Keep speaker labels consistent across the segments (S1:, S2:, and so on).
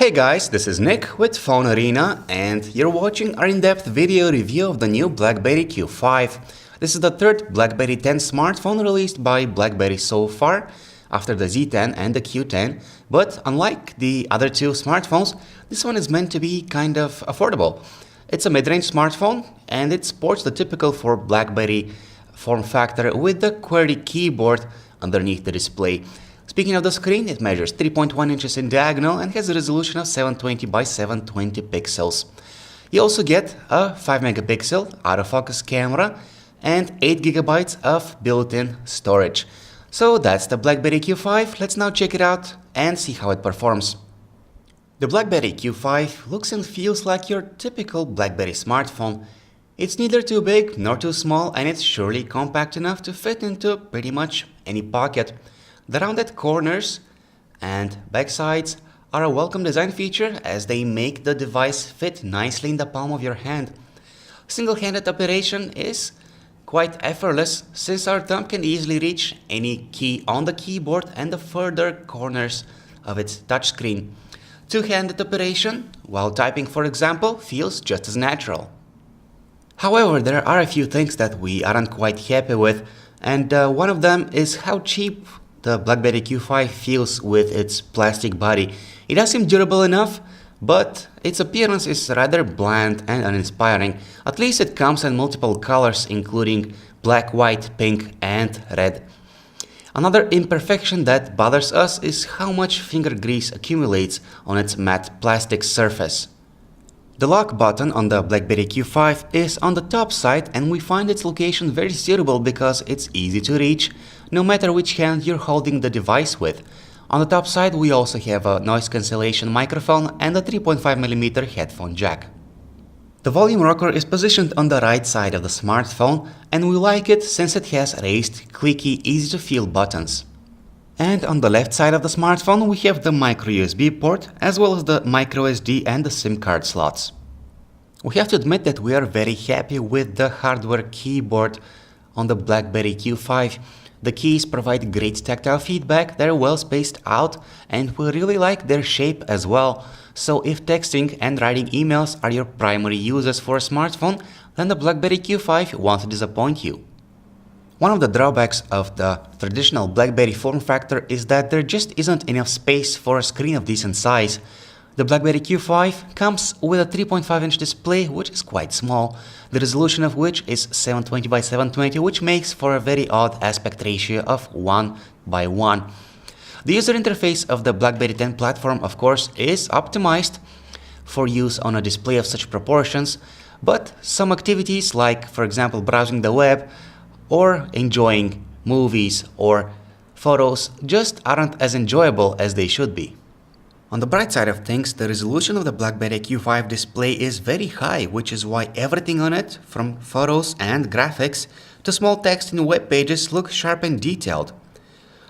S1: Hey guys, this is Nick with Phone Arena and you're watching our in-depth video review of the new BlackBerry Q5. This is the third BlackBerry 10 smartphone released by BlackBerry so far, after the Z10 and the Q10, but unlike the other two smartphones, this one is meant to be kind of affordable. It's a mid-range smartphone and it sports the typical for BlackBerry form factor with the QWERTY keyboard underneath the display. Speaking of the screen, it measures 3.1 inches in diagonal and has a resolution of 720 by 720 pixels. You also get a 5 megapixel autofocus camera and 8 gigabytes of built-in storage. So that's the BlackBerry Q5. Let's now check it out and see how it performs. The BlackBerry Q5 looks and feels like your typical BlackBerry smartphone. It's neither too big nor too small, and it's surely compact enough to fit into pretty much any pocket. The rounded corners and backsides are a welcome design feature as they make the device fit nicely in the palm of your hand. Single-handed operation is quite effortless since our thumb can easily reach any key on the keyboard and the further corners of its touchscreen. Two-handed operation, while typing for example, feels just as natural. However, there are a few things that we aren't quite happy with, and one of them is how cheap the BlackBerry Q5 feels with its plastic body. It does seem durable enough, but its appearance is rather bland and uninspiring. At least it comes in multiple colors including black, white, pink and red. Another imperfection that bothers us is how much finger grease accumulates on its matte plastic surface. The lock button on the BlackBerry Q5 is on the top side, and we find its location very suitable because it's easy to reach no matter which hand you're holding the device with. On the top side we also have a noise cancellation microphone and a 3.5mm headphone jack. The volume rocker is positioned on the right side of the smartphone, and we like it since it has raised, clicky, easy to feel buttons. And on the left side of the smartphone we have the micro USB port as well as the micro SD and the SIM card slots. We have to admit that we are very happy with the hardware keyboard on the BlackBerry Q5. The keys provide great tactile feedback, they're well spaced out, and we really like their shape as well. So if texting and writing emails are your primary uses for a smartphone, then the BlackBerry Q5 won't disappoint you. One of the drawbacks of the traditional BlackBerry form factor is that there just isn't enough space for a screen of decent size. The BlackBerry Q5 comes with a 3.5-inch display, which is quite small, the resolution of which is 720 by 720, which makes for a very odd aspect ratio of 1:1. The user interface of the BlackBerry 10 platform, of course, is optimized for use on a display of such proportions, but some activities like, for example, browsing the web or enjoying movies or photos just aren't as enjoyable as they should be. On the bright side of things, the resolution of the BlackBerry Q5 display is very high, which is why everything on it, from photos and graphics to small text in web pages, looks sharp and detailed.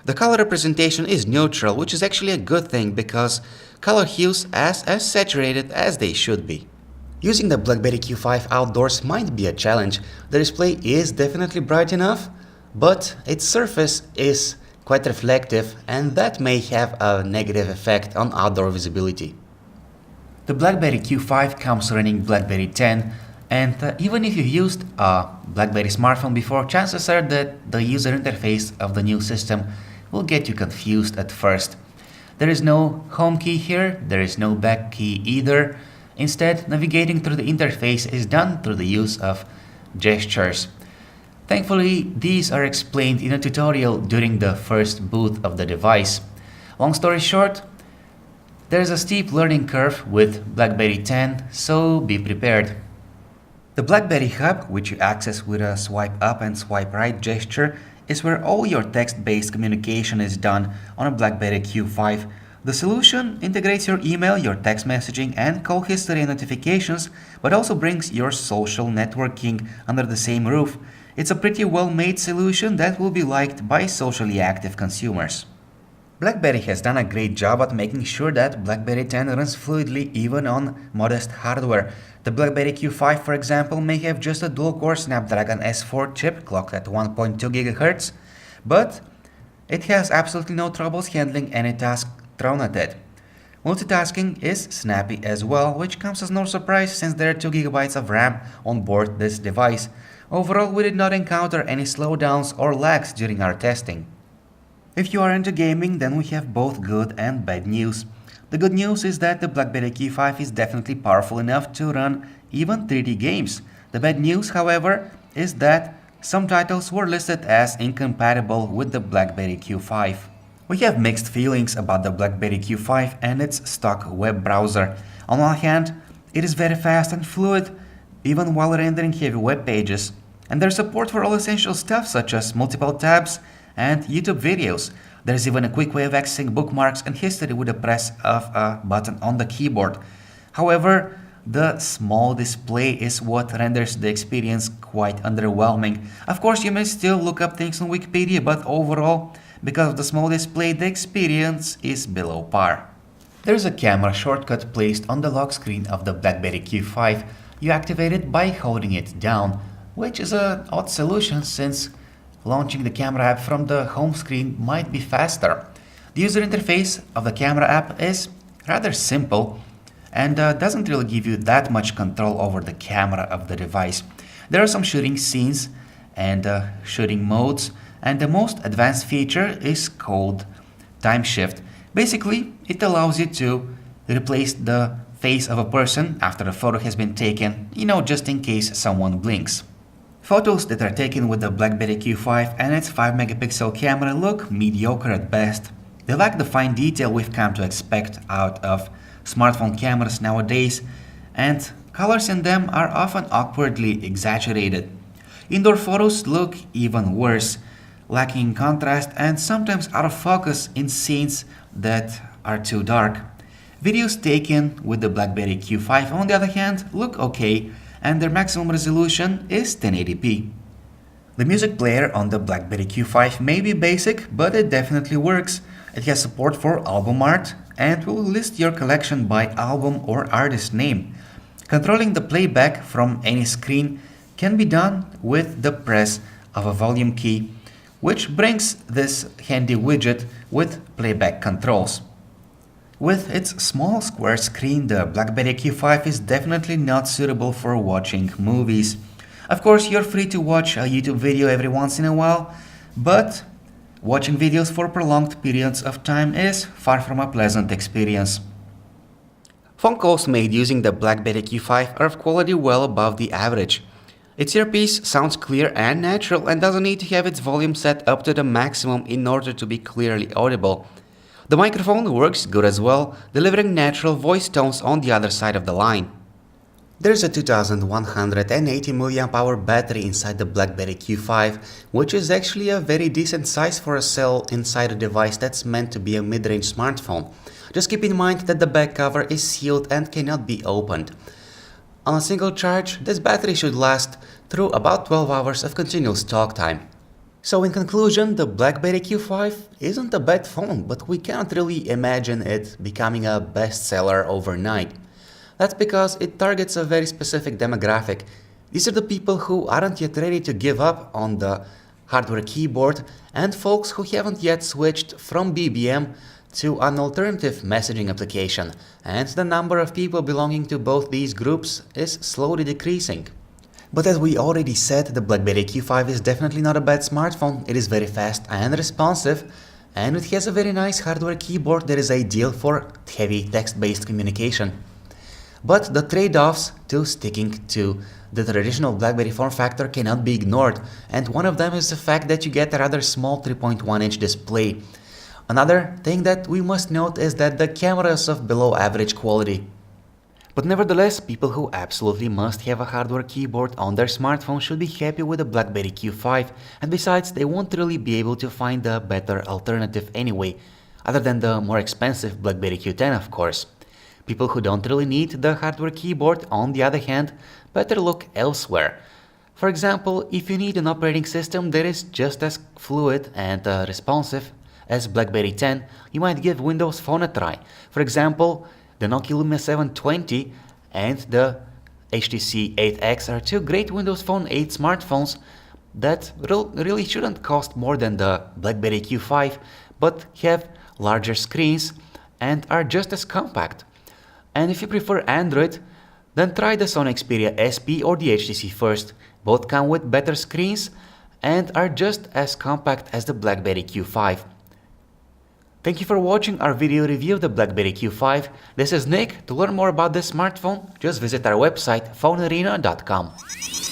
S1: The color representation is neutral, which is actually a good thing because color hues are as saturated as they should be. Using the BlackBerry Q5 outdoors might be a challenge. The display is definitely bright enough, but its surface is quite reflective, and that may have a negative effect on outdoor visibility. The BlackBerry Q5 comes running BlackBerry 10, and even if you used a BlackBerry smartphone before, chances are that the user interface of the new system will get you confused at first. There is no home key here, there is no back key either. Instead, navigating through the interface is done through the use of gestures. Thankfully, these are explained in a tutorial during the first boot of the device. Long story short, there's a steep learning curve with BlackBerry 10, so be prepared. The BlackBerry Hub, which you access with a swipe up and swipe right gesture, is where all your text-based communication is done on a BlackBerry Q5. The solution integrates your email, your text messaging and call history and notifications, but also brings your social networking under the same roof. It's a pretty well-made solution that will be liked by socially active consumers. BlackBerry has done a great job at making sure that BlackBerry 10 runs fluidly even on modest hardware. The BlackBerry Q5, for example, may have just a dual-core Snapdragon S4 chip clocked at 1.2 GHz, but it has absolutely no troubles handling any task thrown at it. Multitasking is snappy as well, which comes as no surprise since there are 2 GB of RAM on board this device. Overall, we did not encounter any slowdowns or lags during our testing. If you are into gaming, then we have both good and bad news. The good news is that the BlackBerry Q5 is definitely powerful enough to run even 3D games. The bad news, however, is that some titles were listed as incompatible with the BlackBerry Q5. We have mixed feelings about the BlackBerry Q5 and its stock web browser. On one hand, it is very fast and fluid, even while rendering heavy web pages. And there's support for all essential stuff such as multiple tabs and YouTube videos. There's even a quick way of accessing bookmarks and history with the press of a button on the keyboard. However, the small display is what renders the experience quite underwhelming. Of course, you may still look up things on Wikipedia, but overall, because of the small display, the experience is below par. There's a camera shortcut placed on the lock screen of the BlackBerry Q5. You activate it by holding it down, which is an odd solution since launching the camera app from the home screen might be faster. The user interface of the camera app is rather simple and doesn't really give you that much control over the camera of the device. There are some shooting scenes and shooting modes, and the most advanced feature is called time shift. Basically, it allows you to replace the face of a person after a photo has been taken, just in case someone blinks. Photos that are taken with the BlackBerry Q5 and its 5-megapixel camera look mediocre at best. They lack the fine detail we've come to expect out of smartphone cameras nowadays, and colors in them are often awkwardly exaggerated. Indoor photos look even worse, lacking contrast and sometimes out of focus in scenes that are too dark. Videos taken with the BlackBerry Q5, on the other hand, look okay, and their maximum resolution is 1080p. The music player on the BlackBerry Q5 may be basic, but it definitely works. It has support for album art and will list your collection by album or artist name. Controlling the playback from any screen can be done with the press of a volume key, which brings this handy widget with playback controls. With its small square screen, the BlackBerry Q5 is definitely not suitable for watching movies. Of course, you're free to watch a YouTube video every once in a while, but watching videos for prolonged periods of time is far from a pleasant experience. Phone calls made using the BlackBerry Q5 are of quality well above the average. Its earpiece sounds clear and natural and doesn't need to have its volume set up to the maximum in order to be clearly audible. The microphone works good as well, delivering natural voice tones on the other side of the line. There's a 2180 mAh battery inside the BlackBerry Q5, which is actually a very decent size for a cell inside a device that's meant to be a mid-range smartphone. Just keep in mind that the back cover is sealed and cannot be opened. On a single charge, this battery should last through about 12 hours of continuous talk time. So in conclusion, the BlackBerry Q5 isn't a bad phone, but we can't really imagine it becoming a bestseller overnight. That's because it targets a very specific demographic. These are the people who aren't yet ready to give up on the hardware keyboard and folks who haven't yet switched from BBM to an alternative messaging application, and the number of people belonging to both these groups is slowly decreasing. But as we already said, the BlackBerry Q5 is definitely not a bad smartphone. It is very fast and responsive, and it has a very nice hardware keyboard that is ideal for heavy text-based communication. But the trade-offs to sticking to the traditional BlackBerry form factor cannot be ignored, and one of them is the fact that you get a rather small 3.1-inch display. Another thing that we must note is that the camera is of below average quality. But nevertheless, people who absolutely must have a hardware keyboard on their smartphone should be happy with the BlackBerry Q5, and besides, they won't really be able to find a better alternative anyway, other than the more expensive BlackBerry Q10, of course. People who don't really need the hardware keyboard, on the other hand, better look elsewhere. For example, if you need an operating system that is just as fluid and responsive as BlackBerry 10, you might give Windows Phone a try. For example, the Nokia Lumia 720 and the HTC 8X are two great Windows Phone 8 smartphones that really shouldn't cost more than the BlackBerry Q5, but have larger screens and are just as compact. And if you prefer Android, then try the Sony Xperia SP or the HTC first. Both come with better screens and are just as compact as the BlackBerry Q5. Thank you for watching our video review of the BlackBerry Q5. This is Nick. To learn more about this smartphone, just visit our website phonearena.com.